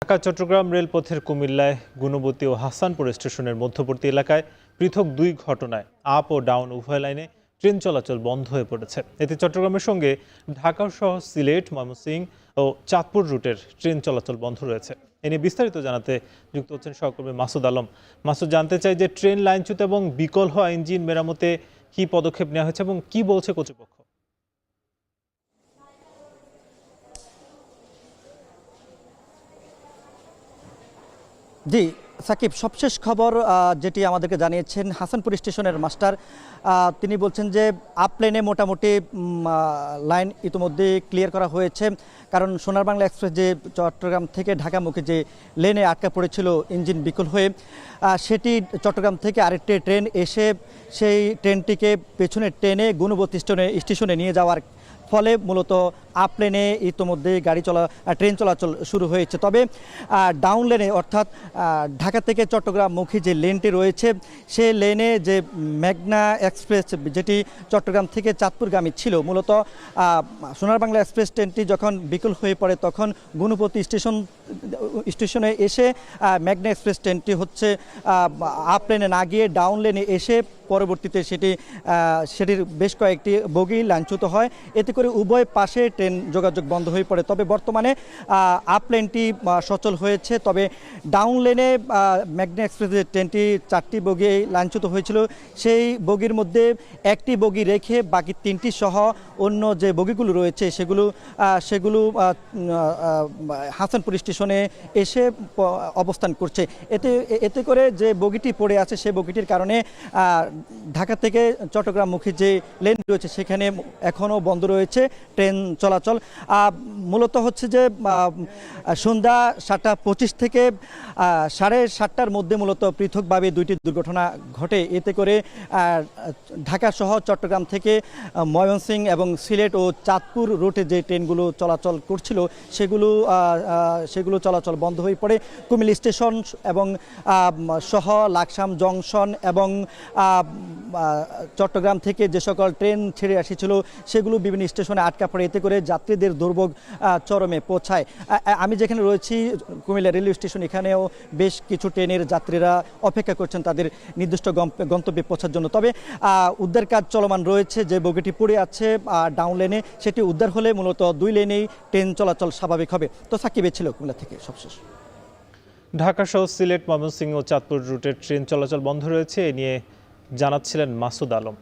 ঢাকা চট্টগ্রাম রেলপথের কুমিল্লায় গুণবতী ও হাসানপুর স্টেশনের মধ্যবর্তী এলাকায় পৃথক দুই ঘটনায় আপ ও ডাউন উভয় লাইনে ট্রেন চলাচল বন্ধ হয়ে পড়েছে। এতে চট্টগ্রামের সঙ্গে ঢাকা সহ সিলেট, ময়মনসিংহ ও চাঁদপুর রুটের ট্রেন চলাচল বন্ধ রয়েছে। এ নিয়ে বিস্তারিত জানাতে যুক্ত হচ্ছেন সহকর্মী মাসুদ আলম। মাসুদ, জানতে চাই যে ট্রেন লাইনচ্যুত এবং বিকল হওয়া ইঞ্জিন মেরামতে কি পদক্ষেপ নেওয়া হয়েছে এবং কি বলছে কর্তৃপক্ষ? জি সাকিব, সবশেষ খবর যেটি আমাদেরকে জানিয়েছেন হাসানপুর স্টেশনের মাস্টার, তিনি বলছেন যে আপ লেনে মোটামুটি লাইন ইতিমধ্যে ক্লিয়ার করা হয়েছে। কারণ সোনার বাংলা এক্সপ্রেস যে চট্টগ্রাম থেকে ঢাকামুখী যে লেনে আটকা পড়েছিল ইঞ্জিন বিকল হয়ে, সেটি চট্টগ্রাম থেকে আরেকটি ট্রেন এসে সেই ট্রেনটিকে পেছনে টেনে গুণবতী স্টেশনে নিয়ে যাওয়ার ফলে মূলত আপ লেনে ইতিমধ্যে ট্রেন চলাচল শুরু হয়েছে। তবে ডাউন লেনে অর্থাৎ ঢাকা থেকে চট্টগ্রামমুখী যে লেনটি রয়েছে সেই লেনে যে মেঘনা এক্সপ্রেস যেটি চট্টগ্রাম থেকে চাঁদপুরগামী ছিল, মূলত সোনার বাংলা এক্সপ্রেস ট্রেনটি যখন বিকল হয়ে পড়ে তখন গুণপতি স্টেশনে এসে মেঘনা এক্সপ্রেস ট্রেনটি হচ্ছে আপ লেনে না গিয়ে ডাউন লেনে এসে পরবর্তীতে সেটির বেশ কয়েকটি বগি লাইনচ্যুত হয়। এতে করে উভয় পাশে ট্রেন যোগাযোগ বন্ধ হয়ে পড়ে। তবে বর্তমানে আপ লেনটি সচল হয়েছে। তবে ডাউন লেনে মেঘনা এক্সপ্রেসের ট্রেনটি 4টি বগি লাইনচ্যুত হয়েছিল। সেই বগির মধ্যে একটি বগি রেখে বাকি 3টি সহ অন্য যে বগিগুলো রয়েছে সেগুলো হাসানপুর স্টেশনে এসে অবস্থান করছে। এতে করে যে বগিটি পড়ে আছে সেই বগিটির কারণে ঢাকা থেকে চট্টগ্রামমুখী যে লেন রয়েছে সেখানে এখনও বন্ধ রয়েছে ট্রেন চলাচল। মূলত হচ্ছে যে সন্ধ্যা 7:25 থেকে 7:30টার মধ্যে মূলত পৃথকভাবে দুইটি দুর্ঘটনা ঘটে। এতে করে ঢাকা সহ চট্টগ্রাম থেকে ময়মনসিংহ এবং সিলেট ও চাঁদপুর রুটে যে ট্রেনগুলো চলাচল করছিল সেগুলো চলাচল বন্ধ হয়ে পড়ে। কুমিল্লা স্টেশন এবং সহ লাকসাম জংশন এবং চট্টগ্রাম থেকে যে সকল ট্রেন ছেড়ে এসেছিল সেগুলো বিভিন্ন স্টেশনে আটকা পড়ে। এতে করে যাত্রীদের দুর্ভোগ চরমে পৌঁছায়। আমি যেখানে রয়েছি কুমিল্লা রেলওয়ে স্টেশন, এখানেও বেশ কিছু ট্রেনের যাত্রীরা অপেক্ষা করছেন তাদের নির্দিষ্ট গন্তব্যে পৌঁছার জন্য। তবে উদ্ধার কাজ চলমান রয়েছে। যে বগিটি পড়ে আছে ডাউন লেনে সেটি উদ্ধার হলে মূলত দুই লেনেই ট্রেন চলাচল স্বাভাবিক হবে। তো সাকিবে ছিল কুমিল্লা থেকে সবশেষ। ঢাকা সহ সিলেট, ময়মনসিংহ ও চাঁদপুর রুটের ট্রেন চলাচল বন্ধ রয়েছে, এ নিয়ে জানাচ্ছিলেন মাসুদ আলম।